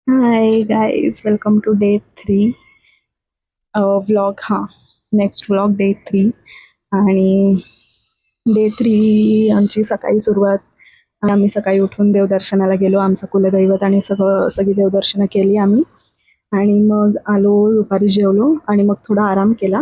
High guys, welcome to day 3 vlog. Next vlog day 3. आणि day 3 आमची सकाळी सुरुवात. आम्ही सकाळी उठून देवदर्शनाला गेलो. आमचं कुलदैवत आणि सगळी देवदर्शनं केली आम्ही. आणि मग आलो, दुपारी जेवलो आणि मग थोडा आराम केला.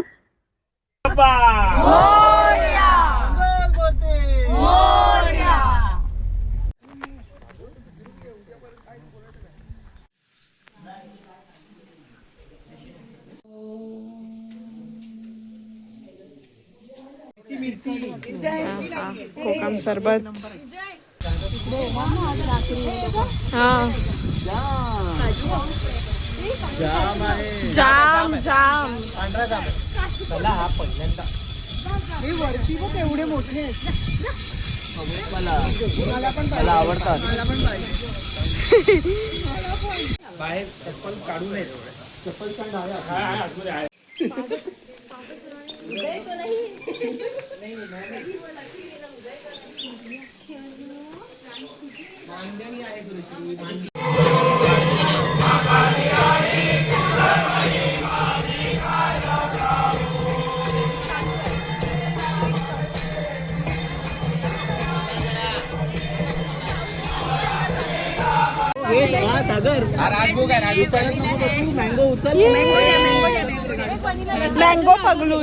कोकम सरबत. जाम जाम चला हा पहिल्यांदा वरती बघ एवढे मोठे आहेत. मला आवडतात. बाहेर चप्पल काढू नये. चप्पल स्टँड आहे. सागर राजभोग आहे. मँगो उचल. मँगो पगलू.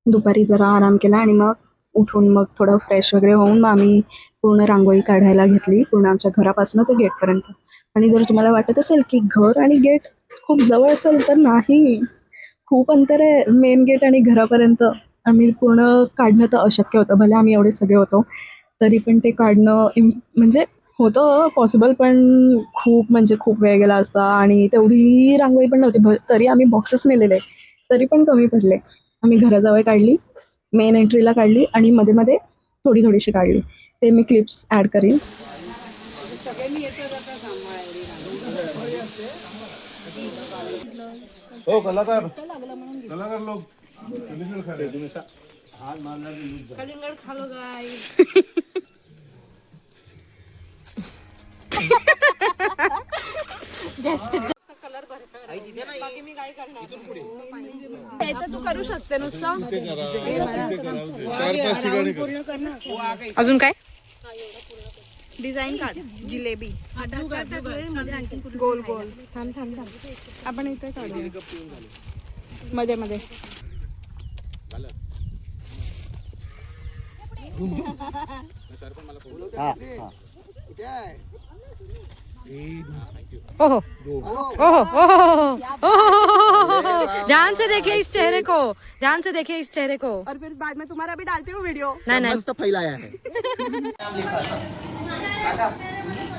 दुपारी जरा आराम केला आणि मग उठून मग थोडं फ्रेश वगैरे होऊन मग आम्ही पूर्ण रांगोळी काढायला घेतली, पूर्ण आमच्या घरापासून ते गेटपर्यंत. आणि जर तुम्हाला वाटत असेल की घर आणि गेट खूप जवळ असेल, तर नाही, खूप अंतर आहे मेन गेट आणि घरापर्यंत. आम्ही पूर्ण काढणं तर अशक्य होतं. भले आम्ही एवढे सगळे होतो तरी पण ते काढणं म्हणजे होतं पॉसिबल, पण खूप म्हणजे खूप वेळ गेला असता. आणि तेवढी रांगोळी पण नव्हती. तरी आम्ही बॉक्सेस नेलेले, तरी पण कमी पडले. आम्ही घराजवळ काढली, मेन एंट्रीला काढली आणि मध्ये मध्ये थोडीशी काढली. ते मी क्लिप्स ॲड करीन. हो कलाकार कलाकार लोग कलिंगड खालो गाइस. कलर बाकी मी काय करणार. तू करू शकते नुसतं. अजून काय डिझाईन काढ. जिलेबी गोल गोल. थांब आपण इथे काढूया मध्ये मध्ये. ओहो ओहो ओहो, ध्यान से देखिए इस चेहरे को, ध्यान से देखिए इस चेहरे को. और फिर बाद में तुम्हारा भी डालती हूँ वीडियो. नाही मस्त फैलाया है.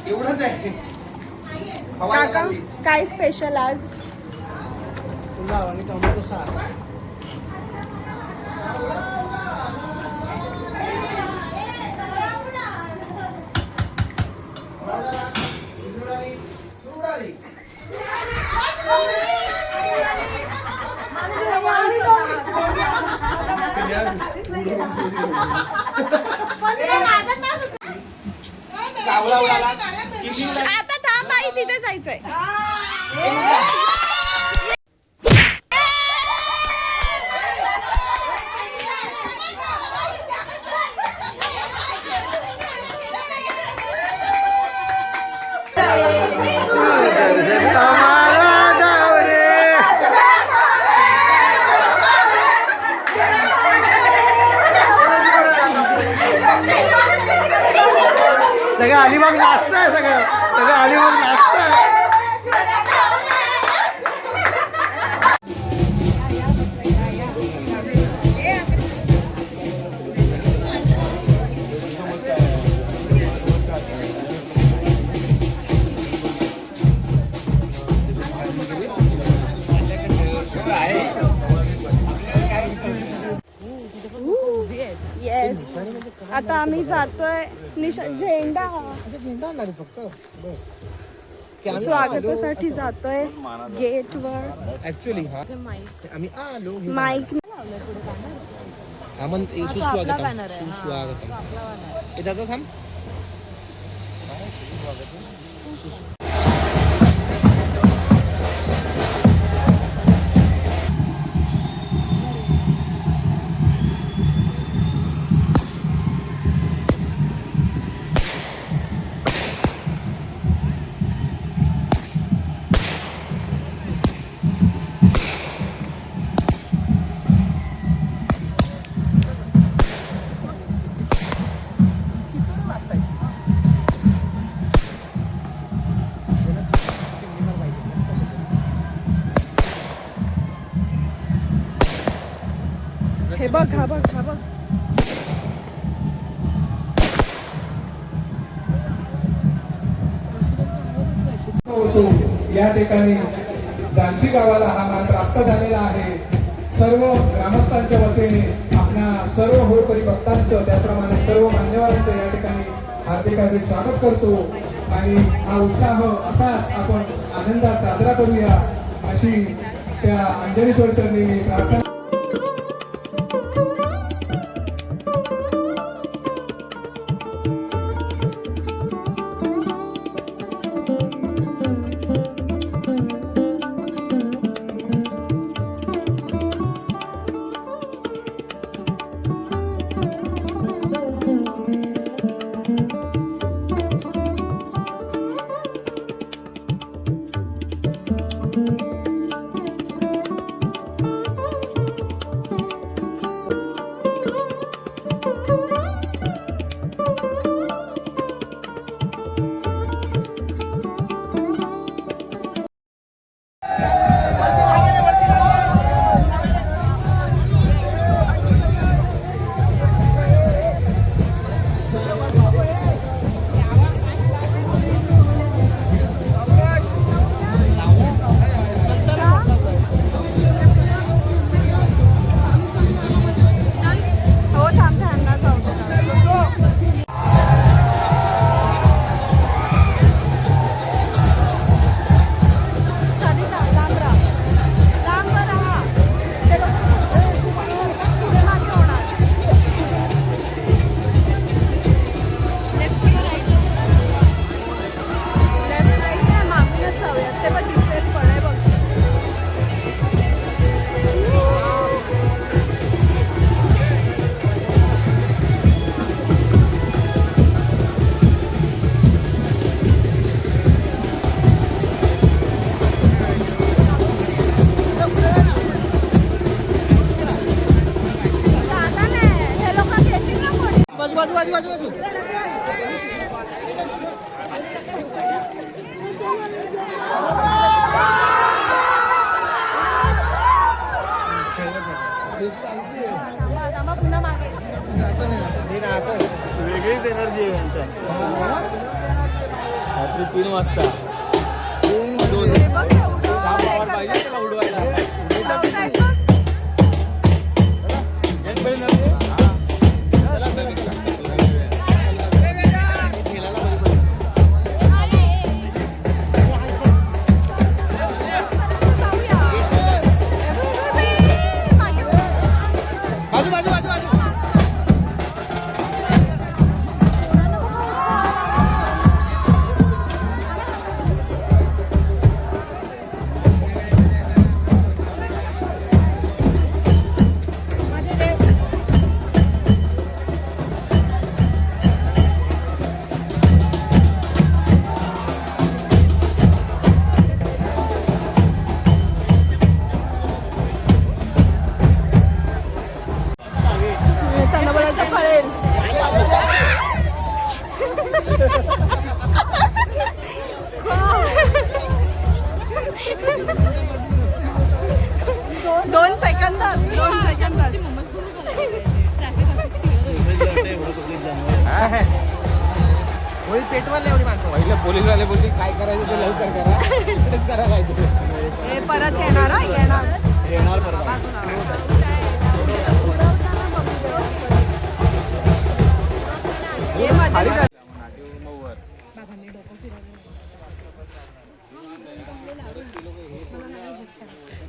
एवढंच आहे. काका काय स्पेशल आज? पुलाव आणि टोमॅटो सार. आता थांब बाई, तिथे जायचंय. सगळं अलिबाग नाचतंय. सगळं अलिबाग नाचतंय. येस, आता आम्ही जातोय झेंडा फक्त स्वागतासाठी जातोय गेटवर. ऍक्च्युअली आम्ही आलो. माईक सुस्वागतम. सुस्वागतम. दादा थांब. हे बघ हा बघ हा बघ. होतो या ठिकाणी जानशी गावाला हा मान प्राप्त झालेला आहे. सर्व ग्रामस्थांच्या वतीने आपल्या सर्व होळकरी भक्तांचं त्याप्रमाणे सर्व मान्यवरांचं या ठिकाणी हार्दिक हार्दिक स्वागत करतो आणि हा उत्साह असा आपण आनंदात साजरा करूया अशी त्या अंजनेश्वर चरणी मी प्रार्थना. वेगळीच एनर्जी आहे यांच्या. रात्री 3 वाजता पाहिजे त्याला उडवायला. पेटवाले एवढी माणसं. पहिले पोलीसवाले बोलते काय करायचं ते लवकर करा, इकडेच करा काहीतरी. परत येणार येणार परत.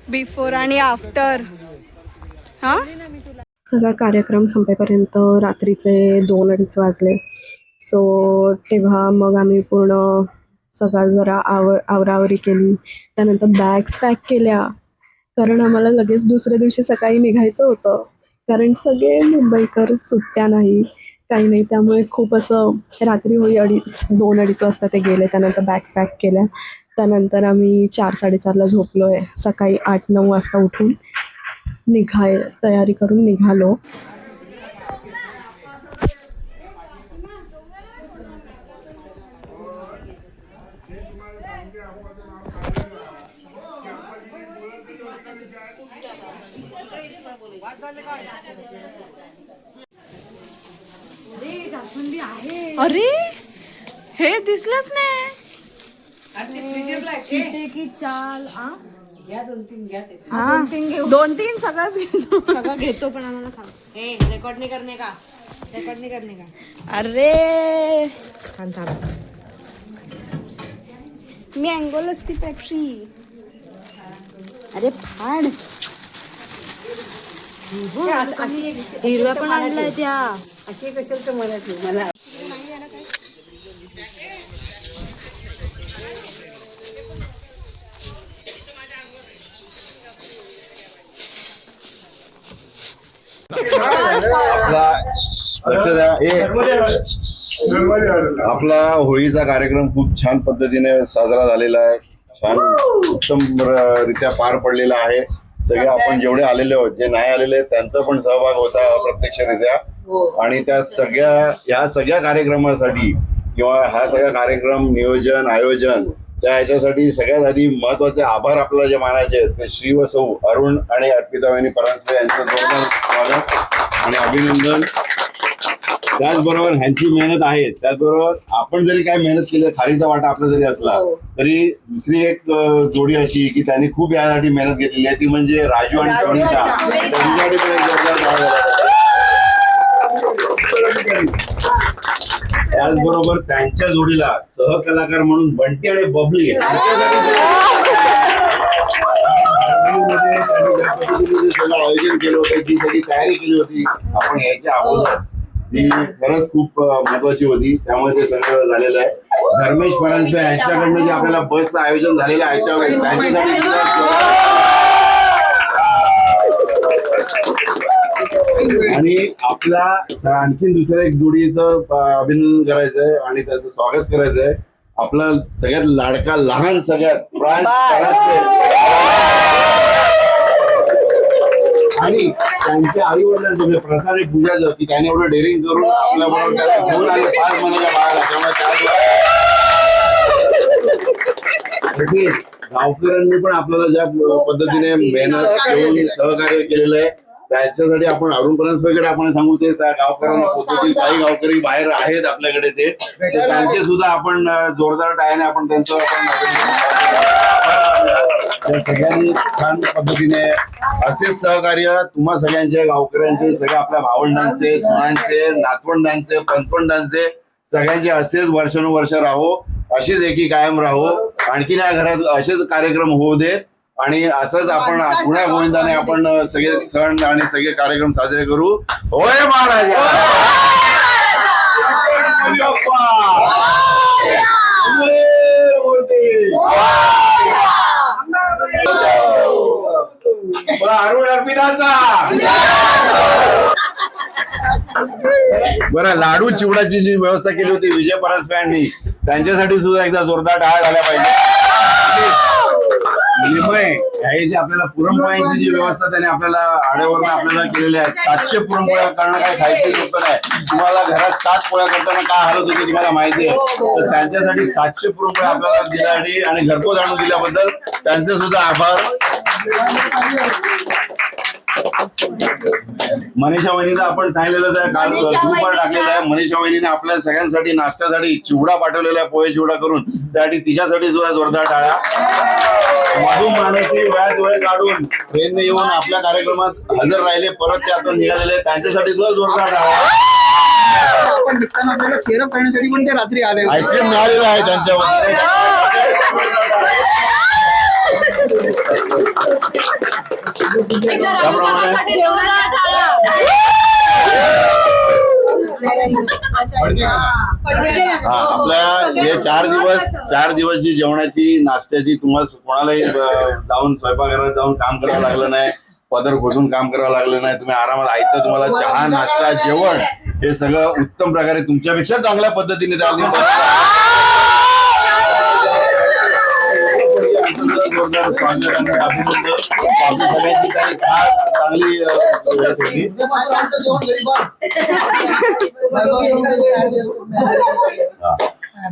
बिफोर आणि आफ्टर. हा सगळा कार्यक्रम संपेपर्यंत रात्रीचे 2-2:30 वाजले. सो तेव्हा मग आम्ही पूर्ण सकाळ जरा आवरावरी केली. त्यानंतर बॅग्स पॅक केल्या, कारण आम्हाला लगेच दुसऱ्या दिवशी सकाळी निघायचं होतं. कारण सगळे मुंबईकर सुट्ट्या नाही, काही नाही. त्यामुळे खूप असं रात्री होई 2-2:30 वाजता ते गेले. त्यानंतर बॅग्स पॅक केल्या. त्यानंतर आम्ही 4-4:30ला झोपलो आहे. सकाळी 8-9 वाजता उठून तयारी करून निघालो. अरे हे दिसलंच नाही. चिते की चाल. हा 2-3 सगळंच घेतो. सगळं घेतो पण आम्हाला सांग. हे रेकॉर्ड नाही करणे का? अरे थांब. Mango lassi Pepsi. अरे फाड. हिरव्या पण आणलाय त्या. आपला होळीचा कार्यक्रम खूप छान पद्धतीने साजरा झालेला आहे. छान उत्तम रित्या पार पडलेला आहे. सगळे आपण जेवढे आलेले आहोत, जे नाही आलेले त्यांचा पण सहभाग होता अप्रत्यक्षरित्या. आणि ह्या सगळ्या कार्यक्रमासाठी किंवा हा सगळा कार्यक्रम नियोजन आयोजन त्या ह्याच्यासाठी सगळ्यात आधी महत्वाचे आभार आपल्याला जे मानायचे आहेत ते श्री व सौ अरुण आणि अर्पिता वहिनी परांजपे यांचं जोरदार स्वागत आणि अभिनंदन. त्याचबरोबर ह्यांची मेहनत आहे. त्याचबरोबर आपण जरी काय मेहनत केली, खारीचा वाटा आपला जरी असला तरी दुसरी एक जोडी अशी की त्यांनी खूप यासाठी मेहनत घेतलेली आहे, ती म्हणजे राजू आणि सोनिका. त्यांच्यासाठी पण एक जोरदार टाळ्या झाल्या. त्याचबरोबर त्यांच्या जोडीला सहकलाकार म्हणून बंटी आणि बबली आयोजन केलं होतं, जी सगळी तयारी केली होती आपण यायच्या अगोदर, ती खरंच खूप महत्वाची होती. त्यामुळे ते सगळं झालेलं आहे. धर्मेश परांजपे यांच्याकडनं जे आपल्याला बसचं आयोजन झालेलं आहे त्यावेळेस त्यांच्यासाठी आणि आपला आणखीन दुसऱ्या एक जोडीचं अभिनंदन करायचंय आणि त्याचं स्वागत करायचंय. आपला सगळ्यात लाडका लहान सगळ्यात प्रांश परांजपे आणि त्यांच्या आई वडिलांचं प्रसाद एक पूजाचं की त्याने एवढं डेअरिंग करून आपल्या बरोबर त्याला घेऊन आले 5 महिन्याच्या बाळाला. त्यामुळे त्या गावकऱ्यांनी पण आपल्याला ज्या पद्धतीने मेहनत घेऊन सहकार्य केलेलं आहे त्याच्यासाठी आपण अरुण परांजपेकडे आपण सांगू ते त्या गावकऱ्यांना पोहोचतील. काही गावकरी बाहेर आहेत आपल्याकडे, ते त्यांचे सुद्धा आपण जोरदार टाळ्याने आपण त्यांचं आपण सगळ्यांनी छान पद्धतीने असेच सहकार्य तुम्हा सगळ्यांचे गावकऱ्यांचे, सगळ्या आपल्या भावंडांचे, सुनांचे, नातवंडांचे, पंचवंडांचे सगळ्यांचे असेच वर्षानुवर्ष राहो, अशीच एकी कायम राहो. आणखीन या घरात असेच कार्यक्रम होऊ देत आणि असंच आपण पुण्या गोविंदाने आपण सगळे सण आणि सगळे कार्यक्रम साजरे करू. होय महाराजा. अरुण अर्पिताचा बरं. लाडू चिवडाची जी व्यवस्था केली होती विजय परांजपे यांनी, त्यांच्यासाठी सुद्धा एकदा जोरदार टाळ्या झाल्या पाहिजे. निर्मय हे जे आपल्याला पुरणपोळ्यांची जी व्यवस्था त्याने आपल्याला आड्यावरनं आपल्याला केलेल्या आहेत. 700 पुरणपोळ्या करणं काय खायची गोष्ट नाही. तुम्हाला घरात 7 पोळ्या करताना काय हालत होती तुम्हाला माहिती आहे. तर त्यांच्यासाठी 700 पुरणपोळ्या आपल्याला दिल्यासाठी आणि घरपोच आणून दिल्याबद्दल त्यांचे सुद्धा आभार. मनीषा वहिनीला आपण सांगितलेलं तर काल ग्रुपवर टाकलेलं आहे. मनीषा वहिनीने आपल्या सगळ्यांसाठी नाश्त्यासाठी चिवडा पाठवलेला आहे, पोहे चिवडा करून. त्यासाठी तिच्यासाठी सुद्धा जोरदार टाळ्या. मधू मानसी वेळात वेळ काढून ट्रेनने येऊन आपल्या कार्यक्रमात हजर राहिले, परत ते आता निघालेले, त्यांच्यासाठी सुद्धा जोरदार टाळ्या. आपण निघताना आपल्याला चेहरा पाहण्यासाठी पण ते रात्री आले. आईस्क्रीम मिळालेलं आहे त्यांच्यावर. हा आपल्या हे 4 दिवस जी जेवणाची नाश्त्याची तुम्हाला कोणालाही जाऊन स्वयंपाकघरात जाऊन काम करावं लागलं नाही, पदर खोसून काम करावं लागलं नाही, तुम्ही आरामात आयतं तुम्हाला चहा नाश्ता जेवण हे सगळं उत्तम प्रकारे तुमच्यापेक्षा चांगल्या पद्धतीने त्यांनी जोरदार स्वागत आणि अभिनंदन. आपली सगळ्यांची काही खास चांगली होती.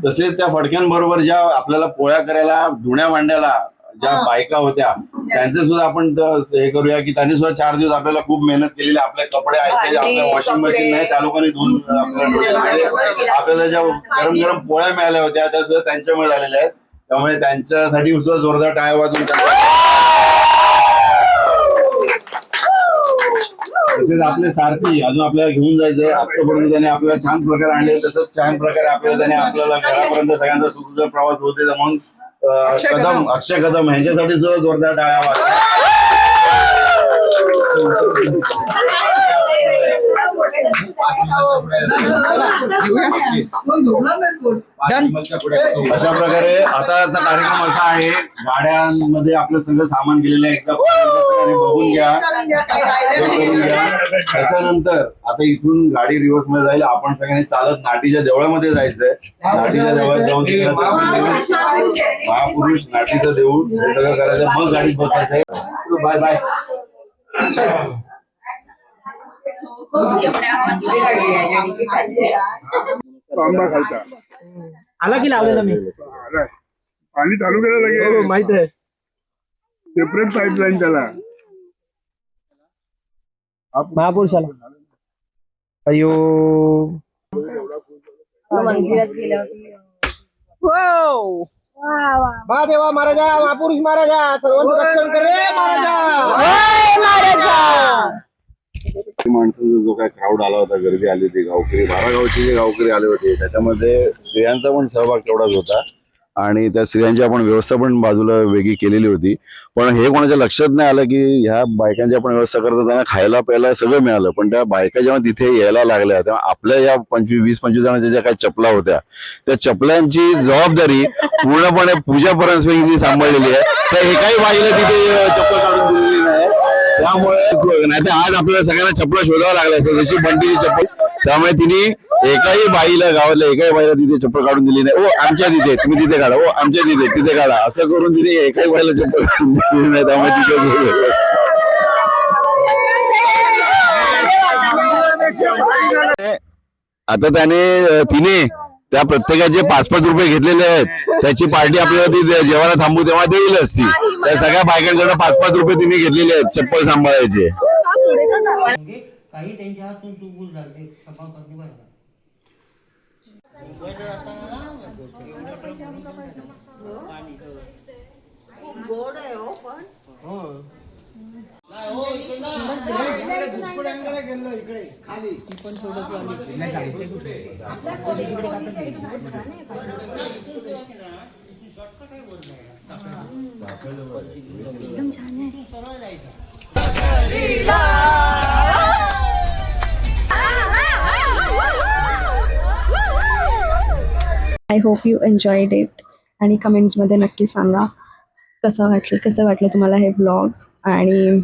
तसेच त्या फडक्यांबरोबर ज्या आपल्याला पोळ्या करायला धुण्या मांडायला ज्या बायका होत्या त्यांचे सुद्धा आपण हे करूया की त्यांनी सुद्धा 4 दिवस आपल्याला खूप मेहनत केलेली. आपले कपडे आहेत आपल्या वॉशिंग मशीन नाही त्या लोकांनी धुवून आपल्याला ज्या गरम गरम पोळ्या मिळाल्या होत्या त्या सुद्धा त्यांच्यामुळे झालेल्या आहेत. त्यामुळे त्यांच्यासाठी सुद्धा जोरदार टाळ्या वाजून तसेच आपले सारथी अजून आपल्याला घेऊन जायचंय. आतापर्यंत त्याने आपल्याला छान प्रकारे आणले तसंच छान प्रकारे आपल्याला त्याने आपल्याला घरापर्यंत सगळ्यांचा सुखकर प्रवास होते म्हणून अक्षय कदम ह्यांच्यासाठी सुद्धा जोरदार टाळ्या वाजतात. अशा प्रकारे आताचा कार्यक्रम असा आहे, गाड्यांमध्ये आपलं सगळं सामान गेलेलं आहे, एकदा बघून घ्या, करून घ्या. त्याच्यानंतर आता इथून गाडी रिव्हर्स मध्ये जाईल. आपण सगळ्यांनी चालत नाटीच्या देवळामध्ये जायचंय. नाटीच्या देवळात जाऊन महापुरुष नाटीचं देऊळ हे सगळं करायचं, मग गाडीत बसायचंय. Bye bye. आला की लावलेला मी पाणी चालू केलं लगे माहित आहे. सेपरेट पाईपलाईन त्याला महापुरुषाला. अयो मंदिरात गेल्यावरती महादेवा महाराजा, महापुरुष महाराजा, सर्वांचं रक्षण करे महाराजा. माणसाचा जो काय क्राऊड आला होता, गर्दी आली होती, गावकरी 12 गावचे जे गावकरी आले होते त्याच्यामध्ये स्त्रियांचा पण सहभाग तेवढाच होता आणि त्या स्त्रियांची आपण व्यवस्था पण बाजूला वेगळी केलेली होती. पण हे कोणाच्या लक्षात नाही आलं की ह्या बायकांची आपण व्यवस्था करतो त्यांना खायला प्यायला सगळं मिळालं, पण त्या बायका जेव्हा तिथे यायला लागल्या तेव्हा आपल्या या 20-25 जणांच्या ज्या काही चपला होत्या त्या चपलांची जबाबदारी पूर्णपणे पूजा परस्परी सांभाळलेली आहे. तर एकाही बाईला तिथे चप्पल काढून दिलेली नाही. त्यामुळे नाही तर आज आपल्याला सगळ्यांना चपला शोधावं लागल्या असतं, जशी बंटीची चप्पल. त्यामुळे तिने एकाही बाईला, गावातल्या एकाही बाईला तिथे चप्पल काढून दिली नाही. ओ आमच्या तिथे, तुम्ही तिथे काढा, ओ आमच्या तिथे काढा, असं करून तिने एकाही बाईला चप्पल काढून दिली नाही. त्यामुळे तिथे आता तिने त्या प्रत्येकाचे 5-5 रुपये घेतलेले आहेत. त्याची पार्टी आपल्याला ती जेवायला थांबू तेव्हा देईलच ती. त्या सगळ्या बायकांकडे 5-5 रुपये तिने घेतलेले आहेत चप्पल सांभाळायचे. काही त्यांच्या हातून चूक झाली क्षमा करते बरं. गोड आहे हो पण एकदम छान आहे. I hope you enjoyed it आणि कमेंट्समध्ये नक्की सांगा कसं वाटलं तुम्हाला हे व्लॉग्स. आणि